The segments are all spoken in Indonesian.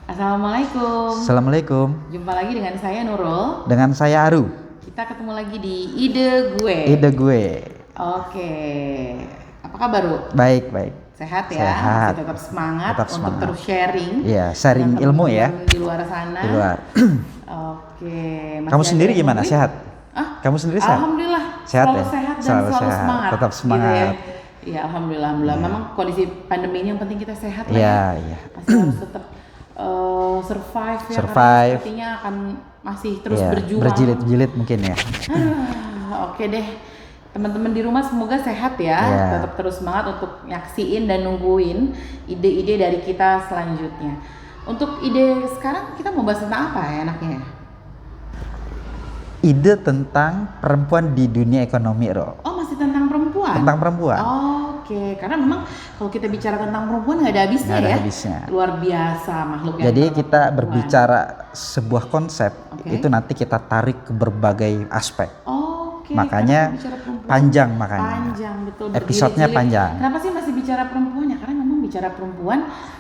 Assalamualaikum. Assalamualaikum. Jumpa lagi dengan saya Nurul. Dengan saya Aru. Kita ketemu lagi di Ide Gue. Ide gue. Oke. Apa kabar, Bu? Baik, baik. Sehat ya? Sehat. Masih tetap semangat Tetap untuk semangat. terus sharing. Iya, sharing dengan ilmu ya. teman-teman di luar sana. Di luar. Oke. Masih Kamu ada sendiri yang gimana? nungguin? Sehat? Ah? Kamu sendiri sehat? Alhamdulillah. Sehat selalu ya? sehat dan Selalu selalu sehat. semangat. Tetap gitu semangat. ya. Iya, alhamdulillah. Iya. Memang kondisi pandemi ini yang penting kita sehat lah Iya, ya. iya. Masih harus tetap survive ya. Karena Survive. sepertinya akan masih terus Iya, berjuang. berjilid-jilid mungkin ya. Oke deh, teman-teman di rumah semoga sehat ya. Iya. Tetap terus semangat untuk nyaksiin dan nungguin ide-ide dari kita selanjutnya. Untuk ide sekarang kita mau bahas tentang apa ya enaknya? Ide tentang perempuan di dunia ekonomi, Ro. Oh, masih tentang perempuan? Tentang perempuan. Oke, karena memang kalau kita bicara tentang perempuan nggak ada habisnya Nggak ada ya. habisnya. Luar biasa makhluk yang Jadi bernama kita perempuan. berbicara sebuah konsep, Oke. itu nanti kita tarik ke berbagai aspek. Oke, Makanya karena kita bicara perempuan. panjang makanya. Panjang, betul. Episodenya berjilid-jilid. panjang. Kenapa sih masih bicara perempuannya? Karena memang bicara perempuan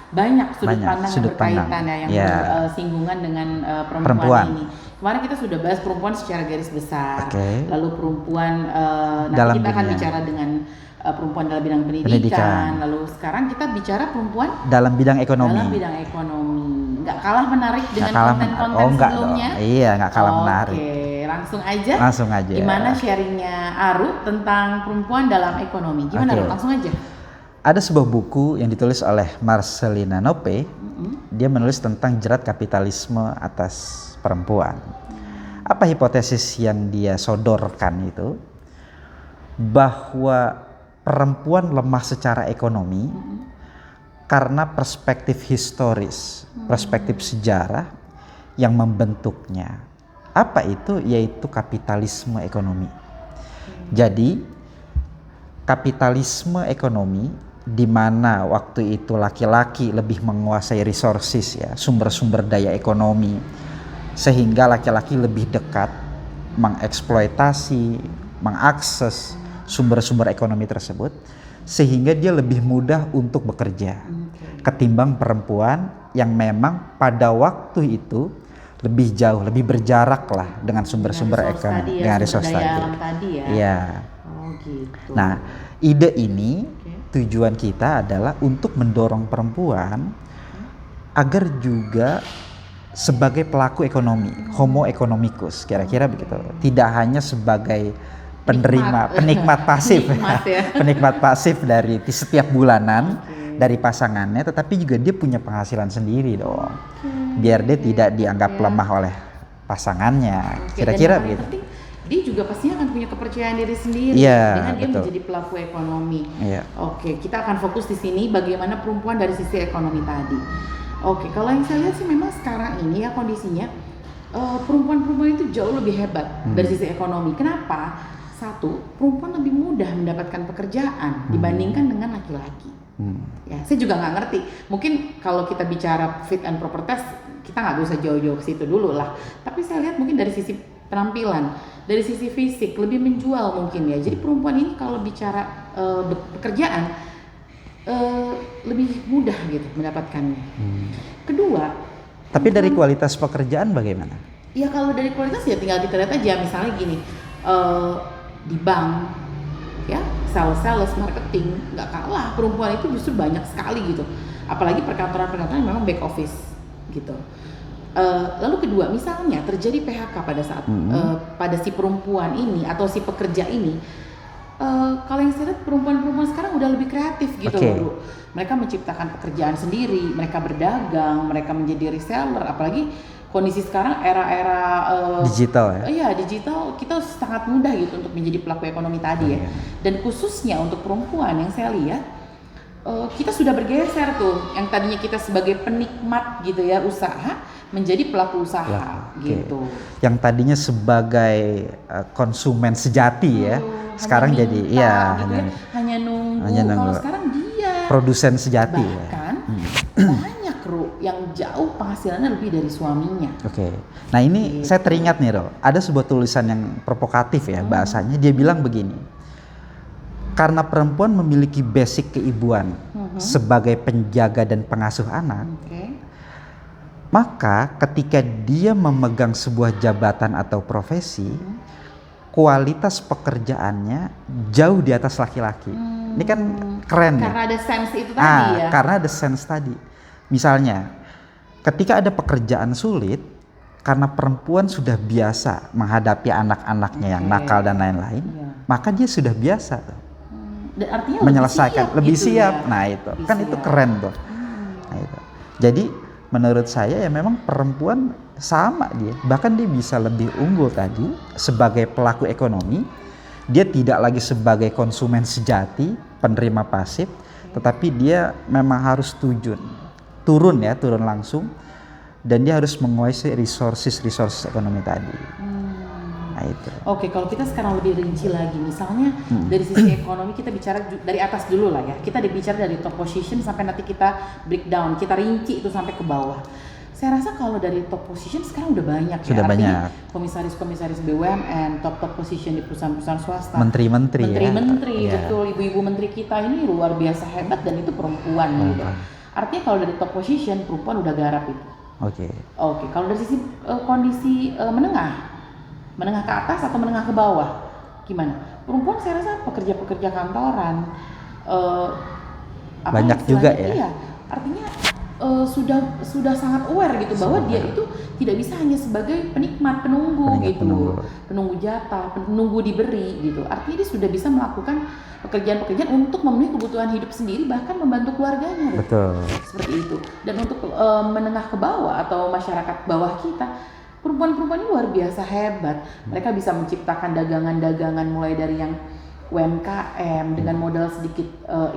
banyak sudut Banyak pandang sudut yang berkaitan pandang. ya yang Ya. bersinggungan dengan perempuan Perempuan. ini. Kemarin kita sudah bahas perempuan secara garis besar. Oke. Lalu perempuan nanti Dalam kita akan dunia. bicara dengan perempuan dalam bidang pendidikan. Pendidikan. Lalu sekarang kita bicara perempuan Dalam bidang ekonomi. dalam bidang ekonomi. Nggak kalah menarik dengan Nggak kalah konten-konten enggak sebelumnya. dong. Iya, nggak kalah menarik. Oke, langsung aja. Langsung aja. Gimana sharingnya Aru tentang perempuan dalam ekonomi? Gimana Oke. Aru? Langsung aja. Ada sebuah buku yang ditulis oleh Marcelina Nope. Dia menulis tentang jerat kapitalisme atas perempuan. Apa hipotesis yang dia sodorkan itu? Bahwa perempuan lemah secara ekonomi karena perspektif historis, perspektif sejarah yang membentuknya. Apa itu? Yaitu kapitalisme ekonomi. Jadi kapitalisme ekonomi di mana waktu itu laki-laki lebih menguasai resources ya, sumber-sumber daya ekonomi, sehingga laki-laki lebih dekat mengeksploitasi, mengakses sumber-sumber ekonomi tersebut, sehingga dia lebih mudah untuk bekerja ketimbang perempuan yang memang pada waktu itu lebih jauh, lebih berjarak lah dengan sumber-sumber ekonomi, dengan resource daya tadi. alam tadi ya. Iya. Oh gitu. Nah, ide ini tujuan kita adalah untuk mendorong perempuan agar juga sebagai pelaku ekonomi, homo economicus, kira-kira begitu. Tidak hanya sebagai penikmat pasif, Penikmat ya. penikmat pasif dari setiap bulanan dari pasangannya, tetapi juga dia punya penghasilan sendiri dong. Biar dia tidak dianggap lemah oleh pasangannya. Oke, Kira-kira dan yang paling begitu. penting, dia juga pastinya akan punya kepercayaan diri sendiri Iya, dengan dia betul. menjadi pelaku ekonomi. Iya. Oke, kita akan fokus di sini bagaimana perempuan dari sisi ekonomi tadi. Oke, kalau yang saya lihat sih memang sekarang ini ya kondisinya perempuan-perempuan itu jauh lebih hebat dari sisi ekonomi. Kenapa? Satu, perempuan lebih mudah mendapatkan pekerjaan dibandingkan dengan laki-laki. Ya, saya juga nggak ngerti. Mungkin kalau kita bicara fit and proper test, kita nggak usah jauh-jauh ke situ dulu lah. Tapi saya lihat mungkin dari sisi penampilan, dari sisi fisik lebih menjual mungkin ya. Jadi perempuan ini kalau bicara pekerjaan lebih mudah gitu mendapatkannya. Kedua, Tapi dari kualitas pekerjaan bagaimana? ya kalau dari kualitas ya tinggal kita lihat aja, misalnya gini, di bank ya sales marketing nggak kalah perempuan itu justru banyak sekali gitu, apalagi perkantoran memang back office gitu. Lalu kedua, misalnya terjadi PHK pada saat pada si perempuan ini atau si pekerja ini, kalau yang saya lihat perempuan-perempuan sekarang udah lebih kreatif gitu loh. Mereka menciptakan pekerjaan sendiri, mereka berdagang, mereka menjadi reseller, apalagi kondisi sekarang era-era Digital ya? Iya, digital kita sangat mudah gitu untuk menjadi pelaku ekonomi tadi ya. Dan khususnya untuk perempuan yang saya lihat kita sudah bergeser tuh, yang tadinya kita sebagai penikmat gitu ya usaha menjadi pelaku usaha gitu. Yang tadinya sebagai konsumen sejati ya, sekarang hanya jadi minta, ya gitu hanya nunggu. hanya nunggu. Kalau sekarang dia produsen sejati ya. bahkan banyak yang jauh penghasilannya lebih dari suaminya. Oke. Nah ini saya teringat nih Ro, ada sebuah tulisan yang provokatif ya bahasanya. Dia bilang begini, karena perempuan memiliki basic keibuan sebagai penjaga dan pengasuh anak, Maka ketika dia memegang sebuah jabatan atau profesi, kualitas pekerjaannya jauh di atas laki-laki. Ini kan keren ya. Karena ada sense itu tadi ya. Karena ada sense tadi. Misalnya, ketika ada pekerjaan sulit, karena perempuan sudah biasa menghadapi anak-anaknya yang nakal dan lain-lain, maka dia sudah biasa tuh. Dan artinya menyelesaikan, lebih gitu siap. Ya? Nah itu, lebih kan siap. itu keren tuh. Nah itu. Jadi menurut saya ya memang perempuan sama dia, bahkan dia bisa lebih unggul tadi sebagai pelaku ekonomi. Dia tidak lagi sebagai konsumen sejati, penerima pasif, tetapi dia memang harus turun langsung, dan dia harus menguasai resources ekonomi tadi. Nah itu. Oke, kalau kita sekarang lebih rinci lagi, misalnya dari sisi ekonomi kita bicara dari atas dulu lah ya. Kita bicara dari top position sampai nanti kita breakdown, kita rinci itu sampai ke bawah. Saya rasa kalau dari top position sekarang udah banyak Sudah ya. Banyak. Artinya komisaris-komisaris BUMN, top position di perusahaan-perusahaan swasta. Menteri-menteri ya. Betul. Ibu-ibu menteri kita ini luar biasa hebat dan itu perempuan gitu. Artinya kalau dari top position perempuan udah garap itu. Oke, kalau dari sisi kondisi menengah ke atas atau menengah ke bawah, gimana? Perempuan saya rasa pekerja-pekerja kantoran, banyak juga ya. Iya, artinya sudah sangat aware gitu bahwa dia itu tidak bisa hanya sebagai penikmat, penunggu jatah, penunggu diberi gitu. Artinya dia sudah bisa melakukan pekerjaan-pekerjaan untuk memenuhi kebutuhan hidup sendiri, bahkan membantu keluarganya. Betul. Seperti itu. Dan untuk menengah ke bawah atau masyarakat bawah kita, perempuan-perempuan ini luar biasa hebat. Mereka bisa menciptakan dagangan-dagangan mulai dari yang UMKM dengan modal sedikit,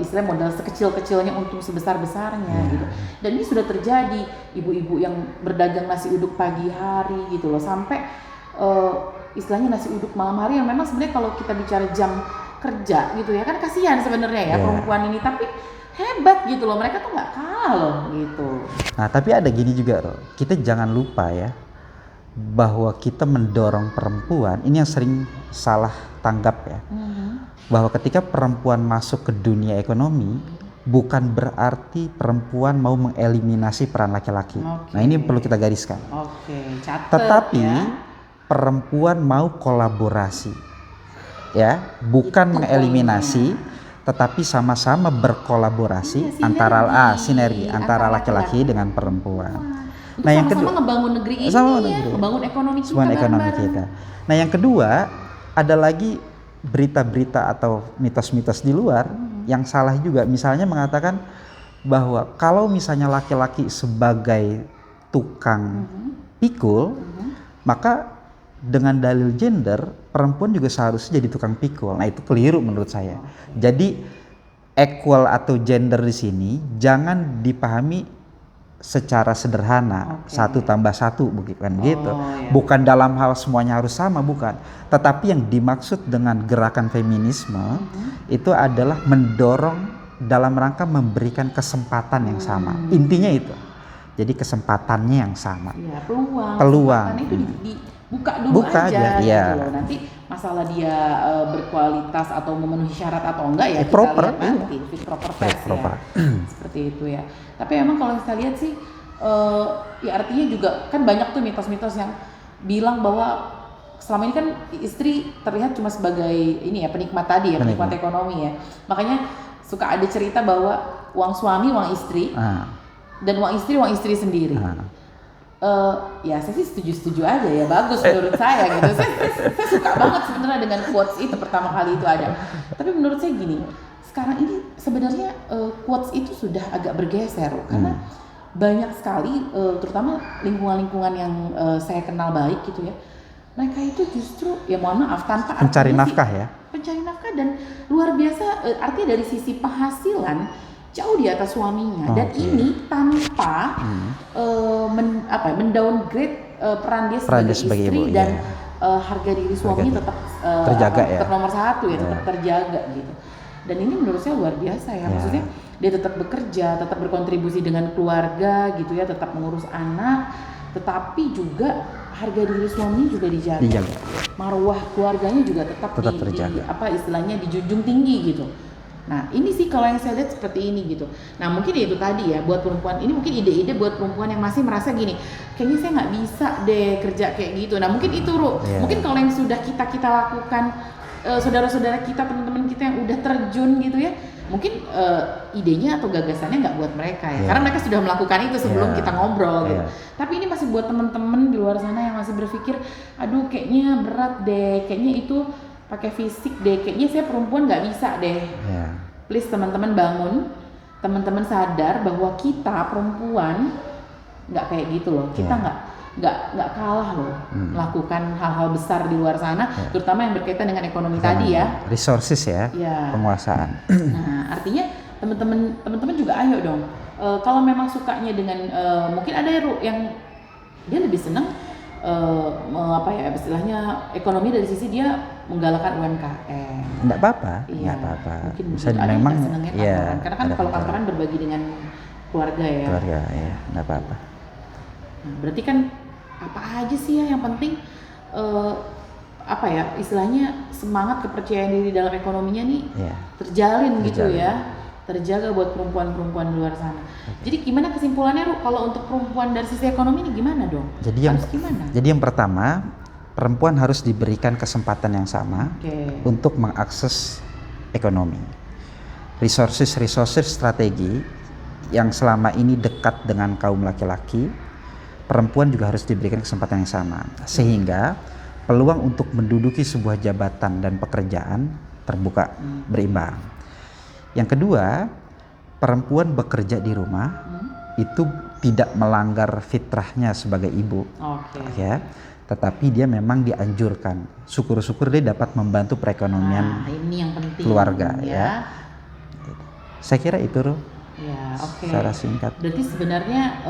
istilah modal sekecil-kecilnya untuk sebesar-besarnya gitu. Dan ini sudah terjadi, ibu-ibu yang berdagang nasi uduk pagi hari gitu loh, sampai istilahnya nasi uduk malam hari yang memang sebenarnya kalau kita bicara jam kerja gitu ya kan kasihan sebenarnya ya perempuan ini, tapi hebat gitu loh, mereka tuh nggak kalah loh gitu. Nah tapi ada gini juga loh, kita jangan lupa ya bahwa kita mendorong perempuan, ini yang sering salah tanggap ya, bahwa ketika perempuan masuk ke dunia ekonomi bukan berarti perempuan mau mengeliminasi peran laki-laki. Nah ini perlu kita gariskan. Catat, tetapi perempuan mau kolaborasi, ya, bukan mengeliminasi, tetapi sama-sama berkolaborasi sinergi antara laki-laki dengan perempuan. Nah yang kedua ngebangun negeri ini, ngebangun ekonomi kita. Nah yang kedua ada lagi berita-berita atau mitos-mitos di luar yang salah juga. Misalnya mengatakan bahwa kalau misalnya laki-laki sebagai tukang pikul, maka dengan dalil gender perempuan juga seharusnya jadi tukang pikul. Nah itu keliru menurut saya. Jadi equal atau gender di sini jangan dipahami secara sederhana, 1+1 bukan gitu. Bukan dalam hal semuanya harus sama, bukan. Tetapi yang dimaksud dengan gerakan feminisme itu adalah mendorong dalam rangka memberikan kesempatan yang sama. Intinya itu. Jadi kesempatannya yang sama. Ya, peluang. Kesempatan itu dibuka aja gitu loh. Nanti masalah dia berkualitas atau memenuhi syarat atau enggak ya kita lihat nanti fit proper test ya. Seperti itu ya. Tapi emang kalau kita lihat sih ya artinya juga kan banyak tuh mitos-mitos yang bilang bahwa selama ini kan istri terlihat cuma sebagai ini ya penikmat tadi ya, penikmat ekonomi ya. Makanya suka ada cerita bahwa uang suami uang istri dan uang istri sendiri. Ya saya sih setuju aja ya, bagus menurut saya gitu. Saya suka banget sebenarnya dengan quotes itu, pertama kali itu ada. Tapi menurut saya gini, sekarang ini sebenarnya quotes itu sudah agak bergeser karena banyak sekali terutama lingkungan-lingkungan yang saya kenal baik gitu ya, mereka itu justru ya mohon maaf tanpa pencari nafkah ya, pencari nafkah dan luar biasa, artinya dari sisi penghasilan jauh di atas suaminya. Dan ini tanpa mendowngrade peran dia sebagai istri ibu, dan harga diri suaminya tetap terjaga ya, tetap nomor satu ya, tetap terjaga gitu. Dan ini menurut saya luar biasa ya, maksudnya dia tetap bekerja, tetap berkontribusi dengan keluarga gitu ya, tetap mengurus anak, tetapi juga harga diri suaminya juga dijaga. Marwah keluarganya juga tetap terjaga. Istilahnya dijunjung tinggi gitu. Nah ini sih kalau yang saya lihat seperti ini gitu. Nah mungkin itu tadi ya buat perempuan ini mungkin ide-ide buat perempuan yang masih merasa gini, kayaknya saya nggak bisa deh kerja kayak gitu. Nah mungkin itu mungkin kalau yang sudah kita lakukan, saudara-saudara kita, teman-teman kita yang udah terjun gitu ya, mungkin idenya atau gagasannya nggak buat mereka ya, karena mereka sudah melakukan itu sebelum kita ngobrol gitu. Tapi ini masih buat teman-teman di luar sana yang masih berpikir, aduh kayaknya berat deh, kayaknya itu pakai fisik deh, kayaknya saya perempuan nggak bisa deh. Please teman-teman bangun, teman-teman sadar bahwa kita perempuan nggak kayak gitu loh, kita nggak kalah loh melakukan hal-hal besar di luar sana, terutama yang berkaitan dengan ekonomi tadi ya, resources ya, penguasaan. Nah artinya teman-teman juga ayo dong, kalau memang sukanya dengan mungkin ada yang dia lebih senang apa ya istilahnya ekonomi dari sisi dia menggalakkan UMKM. Nggak apa-apa, nggak apa-apa. Bisa memang ya. Karena kan kalau kantoran berbagi dengan keluarga ya. Keluarga ya, nggak apa-apa. Nah, berarti kan apa aja sih ya yang penting apa ya istilahnya semangat kepercayaan diri dalam ekonominya nih terjalin gitu ya, terjaga buat perempuan-perempuan di luar sana. Jadi gimana kesimpulannya kalau untuk perempuan dari sisi ekonomi ini gimana dong? Jadi yang pertama, perempuan harus diberikan kesempatan yang sama untuk mengakses ekonomi. Resources strategi yang selama ini dekat dengan kaum laki-laki, perempuan juga harus diberikan kesempatan yang sama, sehingga peluang untuk menduduki sebuah jabatan dan pekerjaan terbuka, berimbang. Yang kedua, perempuan bekerja di rumah itu tidak melanggar fitrahnya sebagai ibu, ya, tetapi dia memang dianjurkan. Syukur-syukur dia dapat membantu perekonomian ini yang penting, keluarga, ya. Saya kira itu, secara singkat. Berarti sebenarnya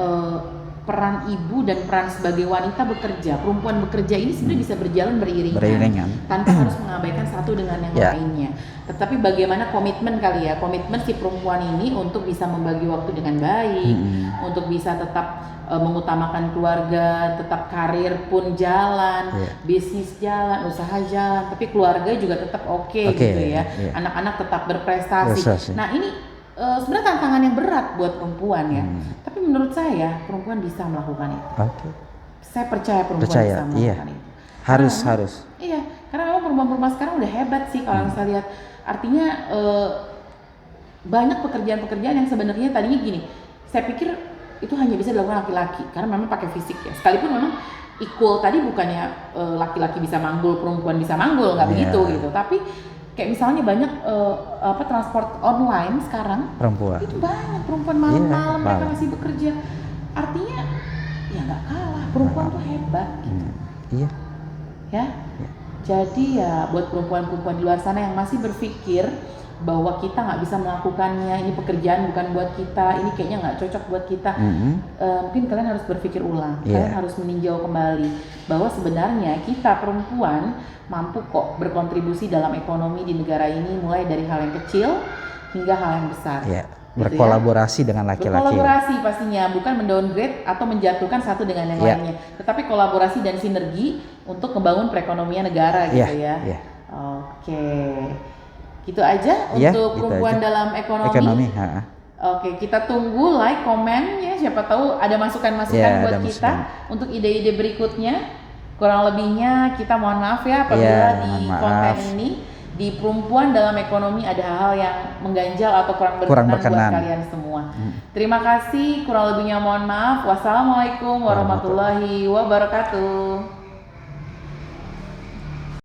peran ibu dan peran sebagai wanita bekerja, perempuan bekerja ini sebenarnya bisa berjalan beriringan tanpa harus mengabaikan satu dengan yang lainnya. Tetapi bagaimana komitmen kali ya, komitmen si perempuan ini untuk bisa membagi waktu dengan baik, untuk bisa tetap mengutamakan keluarga, tetap karir pun jalan, bisnis jalan, usaha jalan, tapi keluarga juga tetap gitu ya. Anak-anak tetap berprestasi. Nah ini sebenarnya tantangan yang berat buat perempuan ya, tapi menurut saya perempuan bisa melakukan itu. Saya percaya perempuan bisa melakukan itu. Harus. Iya, karena memang perempuan-perempuan sekarang udah hebat sih kalau saya lihat. Artinya banyak pekerjaan-pekerjaan yang sebenarnya tadinya gini, saya pikir itu hanya bisa dilakukan laki-laki karena memang pakai fisik ya. Sekalipun memang equal tadi bukannya laki-laki bisa manggul, perempuan bisa manggul, nggak begitu gitu. Tapi kayak misalnya banyak transport online sekarang perempuan itu banyak perempuan malam-malam mereka masih bekerja, artinya ya nggak kalah, perempuan tuh hebat gitu. Jadi ya buat perempuan-perempuan di luar sana yang masih berpikir bahwa kita nggak bisa melakukannya, ini pekerjaan bukan buat kita, ini kayaknya nggak cocok buat kita, mungkin kalian harus berpikir ulang, kalian harus meninjau kembali bahwa sebenarnya kita perempuan mampu kok berkontribusi dalam ekonomi di negara ini, mulai dari hal yang kecil hingga hal yang besar. Berkolaborasi dengan laki-laki. Berkolaborasi pastinya, bukan mendowngrade atau menjatuhkan satu dengan yang lainnya, tetapi kolaborasi dan sinergi untuk membangun perekonomian negara gitu ya. Gitu aja untuk perempuan dalam ekonomi. Kita tunggu like, komen ya, siapa tahu ada masukan-masukan buat kita untuk ide-ide berikutnya. Kurang lebihnya kita mohon maaf ya apabila di konten ini di perempuan dalam ekonomi ada hal-hal yang mengganjal atau kurang berkenan buat kalian semua. Terima kasih, kurang lebihnya mohon maaf. Wassalamualaikum warahmatullahi wabarakatuh.